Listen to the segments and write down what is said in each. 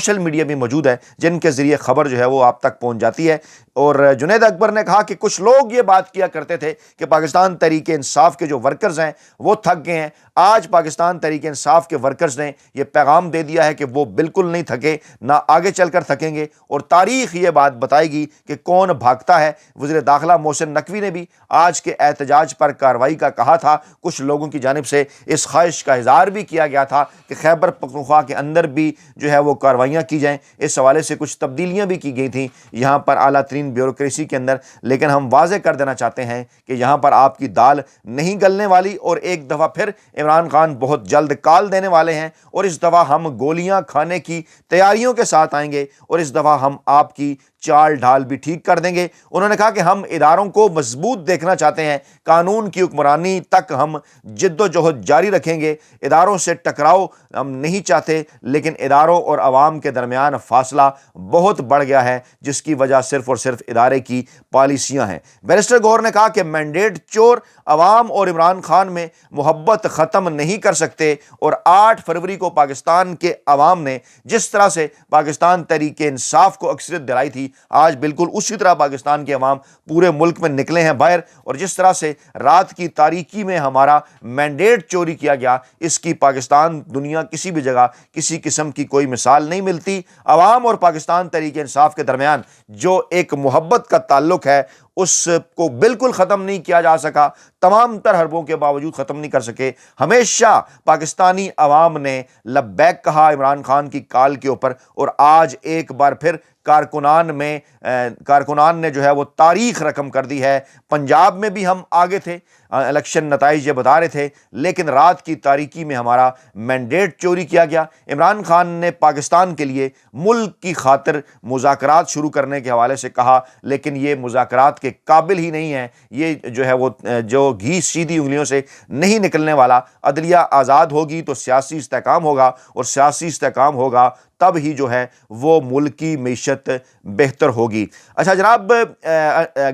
Social media بھی موجود ہے جن کے ذریعے خبر جو ہے وہ آپ تک پہنچ جاتی ہے۔ اور جنید اکبر نے کہا کہ کچھ لوگ یہ بات کیا کرتے تھے کہ پاکستان تحریک انصاف کے جو ورکرز ہیں وہ تھک گئے ہیں، آج پاکستان تحریک انصاف کے ورکرز نے یہ پیغام دے دیا ہے کہ وہ بالکل نہیں تھکے، نہ آگے چل کر تھکیں گے، اور تاریخ یہ بات بتائے گی کہ کون بھاگتا ہے۔ وزیر داخلہ محسن نقوی نے بھی آج کے احتجاج پر کارروائی کا کہا تھا، کچھ لوگوں کی جانب سے اس خواہش کا اظہار بھی کیا گیا تھا کہ خیبر پختونخوا کے اندر بھی جو ہے وہ کارروائیاں کی جائیں، اس حوالے سے کچھ تبدیلیاں بھی کی گئی تھیں یہاں پر اعلیٰ ترین بیوروکریسی کے اندر، لیکن ہم واضح کر دینا چاہتے ہیں کہ یہاں پر آپ کی دال نہیں گلنے والی، اور ایک دفعہ پھر عمران خان بہت جلد کال دینے والے ہیں، اور اس دفعہ ہم گولیاں کھانے کی تیاریوں کے ساتھ آئیں گے، اور اس دفعہ ہم آپ کی چال ڈھال بھی ٹھیک کر دیں گے۔ انہوں نے کہا کہ ہم اداروں کو مضبوط دیکھنا چاہتے ہیں، قانون کی حکمرانی تک ہم جد و جہد جاری رکھیں گے، اداروں سے ٹکراؤ ہم نہیں چاہتے، لیکن اداروں اور عوام کے درمیان فاصلہ بہت بڑھ گیا ہے جس کی وجہ صرف اور صرف ادارے کی پالیسیاں ہیں۔ بیرسٹر گوہر نے کہا کہ مینڈیٹ چور عوام اور عمران خان میں محبت ختم نہیں کر سکتے، اور 8 فروری کو پاکستان کے عوام نے جس طرح سے پاکستان تحریک انصاف کو اکثریت دلائی تھی، آج بالکل اسی طرح پاکستان کے عوام پورے ملک میں نکلے ہیں باہر، اور جس طرح سے رات کی تاریکی میں ہمارا مینڈیٹ چوری کیا گیا، اس کی پاکستان دنیا کسی بھی جگہ کسی قسم کی کوئی مثال نہیں ملتی۔ عوام اور پاکستان تحریک انصاف کے درمیان جو ایک محبت کا تعلق ہے اس کو بالکل ختم نہیں کیا جا سکا، تمام تر حربوں کے باوجود ختم نہیں کر سکے۔ ہمیشہ پاکستانی عوام نے لبیک کہا عمران خان کی کال کے اوپر، اور آج ایک بار پھر کارکنان نے جو ہے وہ تاریخ رقم کر دی ہے۔ پنجاب میں بھی ہم آگے تھے، الیکشن نتائج یہ بتا رہے تھے، لیکن رات کی تاریکی میں ہمارا مینڈیٹ چوری کیا گیا۔ عمران خان نے پاکستان کے لیے ملک کی خاطر مذاکرات شروع کرنے کے حوالے سے کہا، لیکن یہ مذاکرات کے قابل ہی نہیں ہے، یہ جو ہے وہ جو گھی سیدھی انگلیوں سے نہیں نکلنے والا۔ عدلیہ آزاد ہوگی تو سیاسی استحکام ہوگا، اور سیاسی استحکام ہوگا تب ہی جو ہے وہ ملک کی معیشت بہتر ہوگی۔ اچھا جناب،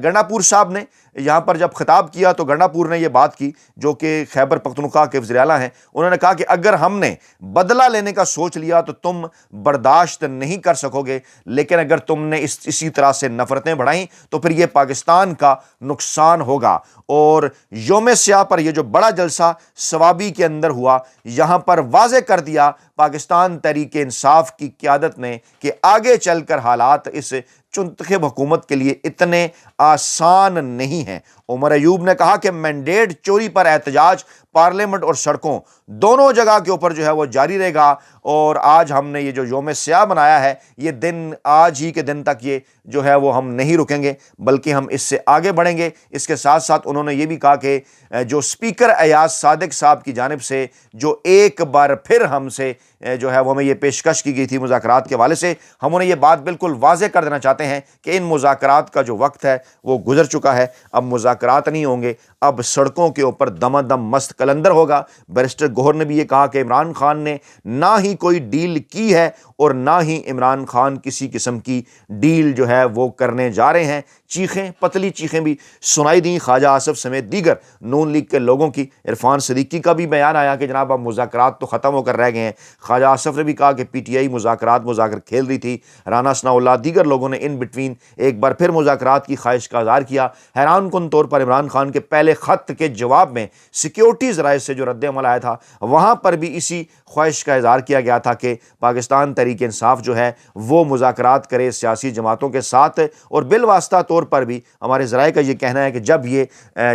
گنڈا پور صاحب نے یہاں پر جب خطاب کیا تو گنڈا پور نے یہ بات کی جو کہ خیبر پختونخوا کے وزیر اعلیٰ ہیں، انہوں نے کہا کہ اگر ہم نے بدلہ لینے کا سوچ لیا تو تم برداشت نہیں کر سکو گے، لیکن اگر تم نے اسی طرح سے نفرتیں بڑھائیں تو پھر یہ پاکستان کا نقصان ہوگا۔ اور یوم سیاہ پر یہ جو بڑا جلسہ ثوابی کے اندر ہوا، یہاں پر واضح کر دیا پاکستان تحریک انصاف کی قیادت نے کہ آگے چل کر حالات اس چنتخب حکومت کے لیے اتنے آسان نہیں ہیں۔ عمر ایوب نے کہا کہ مینڈیٹ چوری پر احتجاج پارلیمنٹ اور سڑکوں دونوں جگہ کے اوپر جو ہے وہ جاری رہے گا، اور آج ہم نے یہ جو یوم سیاہ بنایا ہے، یہ دن آج ہی کے دن تک یہ جو ہے وہ ہم نہیں رکیں گے، بلکہ ہم اس سے آگے بڑھیں گے۔ اس کے ساتھ ساتھ انہوں نے یہ بھی کہا کہ جو اسپیکر ایاز صادق صاحب کی جانب سے جو ایک بار پھر ہم سے جو ہے وہ ہمیں یہ پیشکش کی گئی تھی مذاکرات کے حوالے سے، ہم انہیں یہ بات بالکل واضح کر دینا چاہتے ہیں کہ ان مذاکرات کا جو وقت ہے وہ گزر چکا ہے، اب مذاکرات نہیں ہوں گے، اب سڑکوں کے اوپر دم دم مست کلندر ہوگا۔ بیرسٹر گوہر نے بھی یہ کہا کہ عمران خان نے نہ ہی کوئی ڈیل کی ہے، اور نہ ہی عمران خان کسی قسم کی ڈیل جو ہے وہ کرنے جا رہے ہیں۔ چیخیں، پتلی چیخیں بھی سنائی دیں خواجہ آصف سمیت دیگر نون لیگ کے لوگوں کی۔ عرفان صدیقی کا بھی بیان آیا کہ جناب اب مذاکرات تو ختم ہو کر رہ گئے ہیں۔ خواجہ آصف نے بھی کہا کہ پی ٹی آئی مذاکر کھیل رہی تھی۔ رانا ثناء اللہ دیگر لوگوں نے ان بٹوین ایک بار پھر مذاکرات کی خواہش کا اظہار کیا۔ حیران کن طور پر عمران خان کے پہلے خط کے جواب میں سیکیورٹی ذرائع سے جو رد عمل آیا تھا، وہاں پر بھی اسی خواہش کا اظہار کیا گیا تھا کہ پاکستان تحریک انصاف جو ہے وہ مذاکرات کرے سیاسی جماعتوں کے ساتھ، اور بالواسطہ طور پر بھی ہمارے ذرائع کا یہ کہنا ہے کہ جب یہ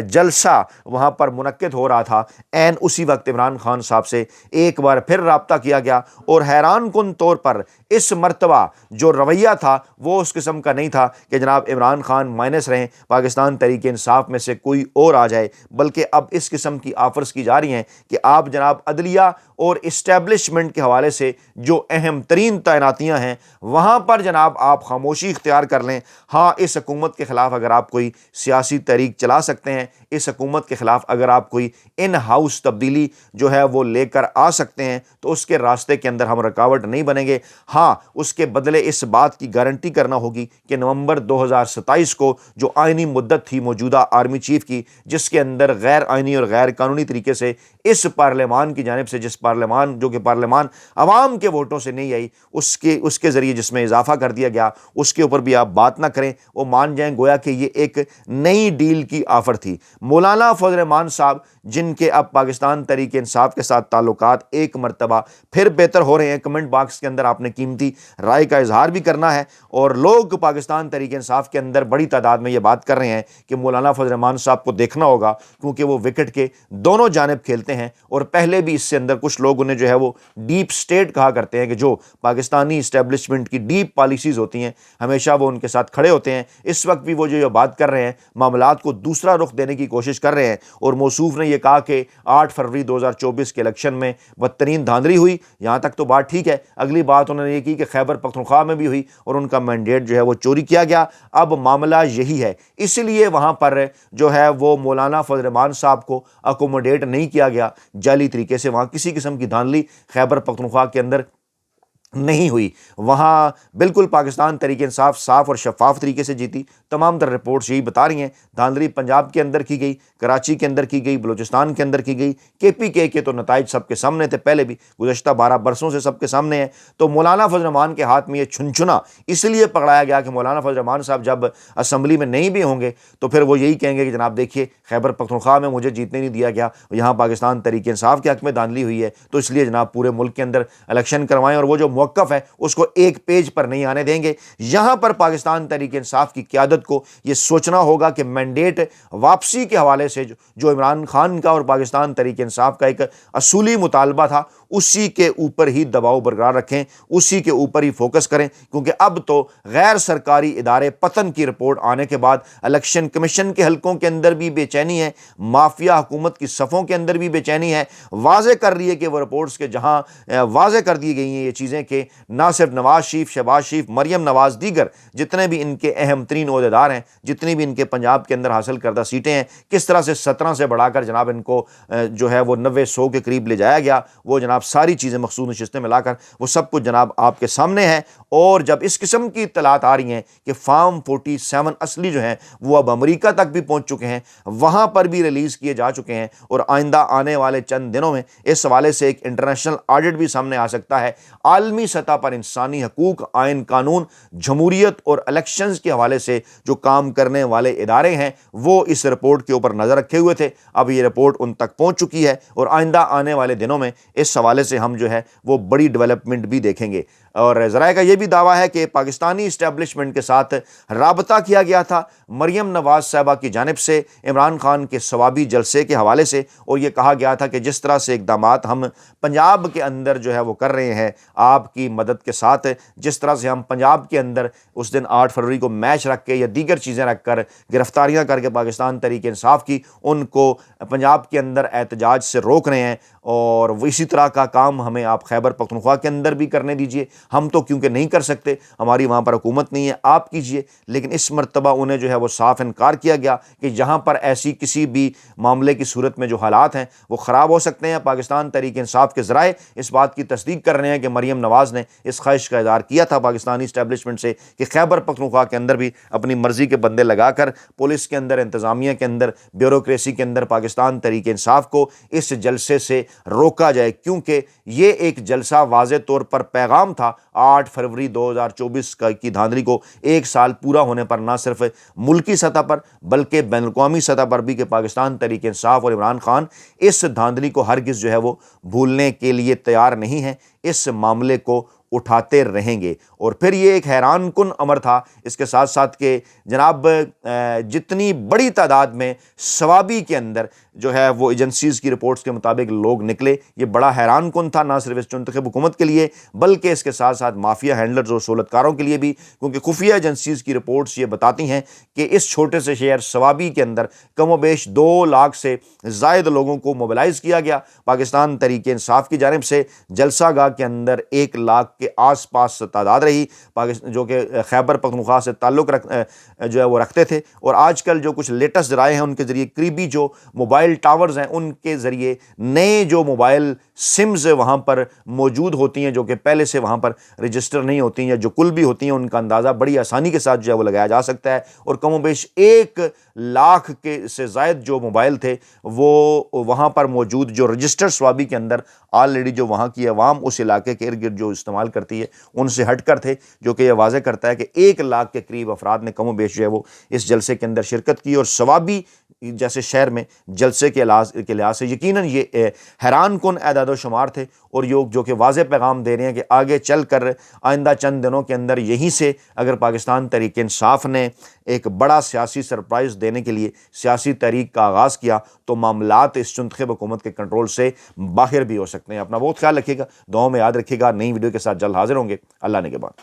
جلسہ وہاں پر منعقد ہو رہا تھا، عین اسی وقت عمران خان صاحب سے ایک بار پھر رابطہ کیا گیا، اور حیران کن طور پر اس مرتبہ جو رویہ تھا وہ اس قسم کا نہیں تھا کہ جناب عمران خان مائنس رہیں، پاکستان تحریک انصاف میں سے کوئی اور آ جائے، بلکہ اب اس قسم کی آفرز کی جا رہی ہیں کہ آپ جناب عدلیہ اور اسٹیبلشمنٹ کے حوالے سے جو اہم ترین تعیناتیاں ہیں وہاں پر جناب آپ خاموشی اختیار کر لیں۔ ہاں، اس حکومت کے خلاف اگر آپ کوئی سیاسی تحریک چلا سکتے ہیں، اس حکومت کے خلاف اگر آپ کوئی ان ہاؤس تبدیلی جو ہے وہ لے کر آ سکتے ہیں، تو اس کے راستے کے اندر ہم رکاوٹ نہیں بنیں گے۔ ہاں، اس کے بدلے اس بات کی گارنٹی کرنا ہوگی کہ نومبر 2027 کو جو آئینی مدت تھی موجودہ آرمی چیف کی، جس کے اندر غیر آئینی اور غیر قانونی طریقے سے اس پارلیمان کی جانب سے، جس پارلیمان جو کہ پارلیمان عوام کے ووٹوں سے نہیں آئی، اس کے ذریعے جس میں اضافہ کر دیا گیا، اس کے اوپر بھی آپ بات نہ کریں، وہ مان جائیں گویا کہ یہ ایک نئی ڈیل کی آفر تھی۔ مولانا فضل الرحمان صاحب جن کے اب پاکستان تحریک انصاف کے ساتھ تعلقات ایک مرتبہ پھر بہتر ہو رہے ہیں، کمنٹ باکس کے اندر آپ نے قیمتی رائے کا اظہار بھی کرنا ہے، اور لوگ پاکستان تحریک انصاف کے اندر بڑی تعداد میں یہ بات کر رہے ہیں کہ مولانا فضل الرحمان صاحب کو دیکھنا ہوگا، کیونکہ وہ وکٹ کے دونوں جانب کھیلتے ہیں، اور پہلے بھی اس سے اندر کچھ لوگ انہیں جو ہے وہ ڈیپ سٹیٹ کہا کرتے ہیں، کہ جو پاکستانی اسٹیبلشمنٹ کی ڈیپ پالیسیز ہوتی ہیں ہمیشہ وہ ان کے ساتھ کھڑے ہوتے ہیں۔ اس وقت بھی وہ جو یہ بات کر رہے ہیں، معاملات کو دوسرا رخ دینے کی کوشش کر رہے ہیں، اور موصوف نے یہ کہا کہ 8 فروری 2024 کے الیکشن میں بدترین دھاندلی ہوئی۔ یہاں تک تو بات ٹھیک ہے، اگلی بات انہوں نے یہ کی کہ خیبر پختونخوا میں بھی ہوئی اور ان کا مینڈیٹ جو ہے وہ چوری کیا گیا۔ اب معاملہ یہی ہے، اس لیے وہاں پر جو ہے وہ مولانا فضل الرحمان صاحب کو اکوموڈیٹ نہیں کیا گیا جعلی طریقے سے، وہاں کسی قسم کی دھاندلی خیبر پختونخوا کے اندر نہیں ہوئی، وہاں بالکل پاکستان تحریک انصاف صاف اور شفاف طریقے سے جیتی۔ تمام تر رپورٹس یہی بتا رہی ہیں، دھاندلی پنجاب کے اندر کی گئی، کراچی کے اندر کی گئی، بلوچستان کے اندر کی گئی، KPK کے تو نتائج سب کے سامنے تھے، پہلے بھی گزشتہ 12 برسوں سے سب کے سامنے ہیں۔ تو مولانا فضل الرحمان کے ہاتھ میں یہ چھنچنا اس لیے پکڑایا گیا کہ مولانا فضل الرحمان صاحب جب اسمبلی میں نہیں بھی ہوں گے تو پھر وہ یہی کہیں گے کہ جناب دیکھیے خیبر پختونخوا میں مجھے جیتنے نہیں دیا گیا، یہاں پاکستان تحریک انصاف کے حق میں دھاندلی ہوئی ہے، تو اس لیے جناب پورے ملک کے اندر الیکشن کروائیں، اور وہ جو موقف ہے اس کو ایک پیج پر نہیں آنے دیں گے۔ یہاں پر پاکستان تحریک انصاف کی قیادت کو یہ سوچنا ہوگا کہ مینڈیٹ واپسی کے حوالے سے جو عمران خان کا اور پاکستان تحریک انصاف کا ایک اصولی مطالبہ تھا، اسی کے اوپر ہی دباؤ برقرار رکھیں، اسی کے اوپر ہی فوکس کریں، کیونکہ اب تو غیر سرکاری ادارے پتن کی رپورٹ آنے کے بعد الیکشن کمیشن کے حلقوں کے اندر بھی بے چینی ہے، مافیا حکومت کی صفوں کے اندر بھی بے چینی ہے۔ واضح کر رہی ہے کہ وہ رپورٹس کے جہاں واضح کر دی گئی ہیں یہ چیزیں کہ نہ صرف نواز شریف، شہباز شریف، مریم نواز، دیگر جتنے بھی ان کے اہم ترین عہدیدار ہیں، جتنی بھی ان کے پنجاب کے اندر حاصل کردہ سیٹیں ہیں، کس طرح سے 17 سے بڑھا کر جناب ان کو جو ہے وہ 90-100 کے قریب لے جایا گیا، وہ جناب ساری چیزیں مخصوص نشستیں ملا کر وہ سب کچھ جناب آپ کے سامنے ہے۔ اور جب اس قسم کی اطلاعات آ رہی ہیں کہ فارم 47 اصلی جو ہیں وہ اب امریکہ تک بھی پہنچ چکے ہیں، وہاں پر بھی ریلیز کیے جا چکے ہیں، اور آئندہ آنے والے چند دنوں میں اس حوالے سے ایک انٹرنیشنل آڈٹ بھی سامنے آ سکتا ہے۔ عالمی سطح پر انسانی حقوق، آئین قانون، جمہوریت اور الیکشنز کے حوالے سے جو کام کرنے والے ادارے ہیں وہ اس رپورٹ کے اوپر نظر رکھے ہوئے تھے، اب یہ رپورٹ ان تک پہنچ چکی ہے، اور آئندہ آنے والے دنوں میں اس حوالے سے ہم جو ہے وہ بڑی ڈیولپمنٹ بھی دیکھیں گے۔ اور ذرائع کا یہ بھی دعویٰ ہے کہ پاکستانی اسٹیبلشمنٹ کے ساتھ رابطہ کیا گیا تھا مریم نواز صاحبہ کی جانب سے عمران خان کے ثوابی جلسے کے حوالے سے، اور یہ کہا گیا تھا کہ جس طرح سے اقدامات ہم پنجاب کے اندر جو ہے وہ کر رہے ہیں آپ کی مدد کے ساتھ، جس طرح سے ہم پنجاب کے اندر اس دن 8 فروری کو میچ رکھ کے یا دیگر چیزیں رکھ کر گرفتاریاں کر کے پاکستان تحریک انصاف کی ان کو پنجاب کے اندر احتجاج سے روک رہے ہیں، اور اسی طرح کا کام ہمیں آپ خیبر پختونخوا کے اندر بھی کرنے دیجئے، ہم تو کیونکہ نہیں کر سکتے، ہماری وہاں پر حکومت نہیں ہے، آپ کیجئے۔ لیکن اس مرتبہ انہیں جو ہے وہ صاف انکار کیا گیا کہ جہاں پر ایسی کسی بھی معاملے کی صورت میں جو حالات ہیں وہ خراب ہو سکتے ہیں۔ پاکستان تحریک انصاف کے ذرائع اس بات کی تصدیق کر رہے ہیں کہ مریم نواز نے اس خواہش کا اظہار کیا تھا پاکستانی اسٹیبلشمنٹ سے کہ خیبر پختونخوا کے اندر بھی اپنی مرضی کے بندے لگا کر پولیس کے اندر، انتظامیہ کے اندر، بیوروکریسی کے اندر پاکستان تحریک انصاف کو اس جلسے سے روکا جائے، کیونکہ یہ ایک جلسہ واضح طور پر پیغام تھا 8 فروری 2024 کی دھاندلی کو 1 سال پورا ہونے پر، نہ صرف ملکی سطح پر بلکہ بین الاقوامی سطح پر بھی، کہ پاکستان تحریک انصاف اور عمران خان اس دھاندلی کو ہرگز جو ہے وہ بھولنے کے لیے تیار نہیں ہیں، اس معاملے کو اٹھاتے رہیں گے۔ اور پھر یہ ایک حیران کن امر تھا اس کے ساتھ ساتھ کہ جناب جتنی بڑی تعداد میں ثوابی کے اندر جو ہے وہ ایجنسیز کی رپورٹس کے مطابق لوگ نکلے، یہ بڑا حیران کن تھا، نہ صرف اس منتخب حکومت کے لیے بلکہ اس کے ساتھ ساتھ مافیا ہینڈلرز اور سہولتکاروں کے لیے بھی، کیونکہ خفیہ ایجنسیز کی رپورٹس یہ بتاتی ہیں کہ اس چھوٹے سے شہر ثوابی کے اندر کم و بیش 2 لاکھ سے زائد لوگوں کو موبلائز کیا گیا پاکستان تحریک انصاف کی جانب سے، جلسہ گاہ کے اندر 1 لاکھ کے آس پاس تعداد رہی جو کہ خیبر پختونخوا سے تعلق جو ہے وہ رکھتے تھے، اور آج کل جو کچھ لیٹسٹ ذرائع ہیں ان کے ذریعے قریبی جو موبائل ٹاورز ہیں ان کے ذریعے نئے جو موبائل سمز وہاں پر موجود ہوتی ہیں جو کہ پہلے سے وہاں پر رجسٹر نہیں ہوتی ہیں یا جو کل بھی ہوتی ہیں ان کا اندازہ بڑی آسانی کے ساتھ جو ہے وہ لگایا جا سکتا ہے، اور کم و بیش 1,00,000 کے سے زائد جو موبائل تھے وہ وہاں پر موجود جو رجسٹر سوابی کے اندر آلریڈی جو وہاں کی عوام اس علاقے کے ارد گرد جو استعمال کرتی ہے ان سے ہٹ کر تھے، جو کہ یہ واضح کرتا ہے کہ 1,00,000 کے قریب افراد نے کم و بیش جو ہے وہ اس جلسے کے اندر شرکت کی، اور سوابی جیسے شہر میں جلسے کے لحاظ سے یقیناً یہ حیران کن اعداد و شمار تھے، اور جو کہ واضح پیغام دے رہے ہیں کہ آگے چل کر آئندہ چند دنوں کے اندر یہیں سے اگر پاکستان تحریک انصاف نے ایک بڑا سیاسی سرپرائز دینے کے لیے سیاسی تحریک کا آغاز کیا تو معاملات اس منتخب حکومت کے کنٹرول سے باہر بھی ہو سکتے ہیں۔ اپنا بہت خیال رکھیے گا، دعاؤں میں یاد رکھیے گا، نئی ویڈیو کے ساتھ جلد حاضر ہوں گے۔ اللہ نے کے بعد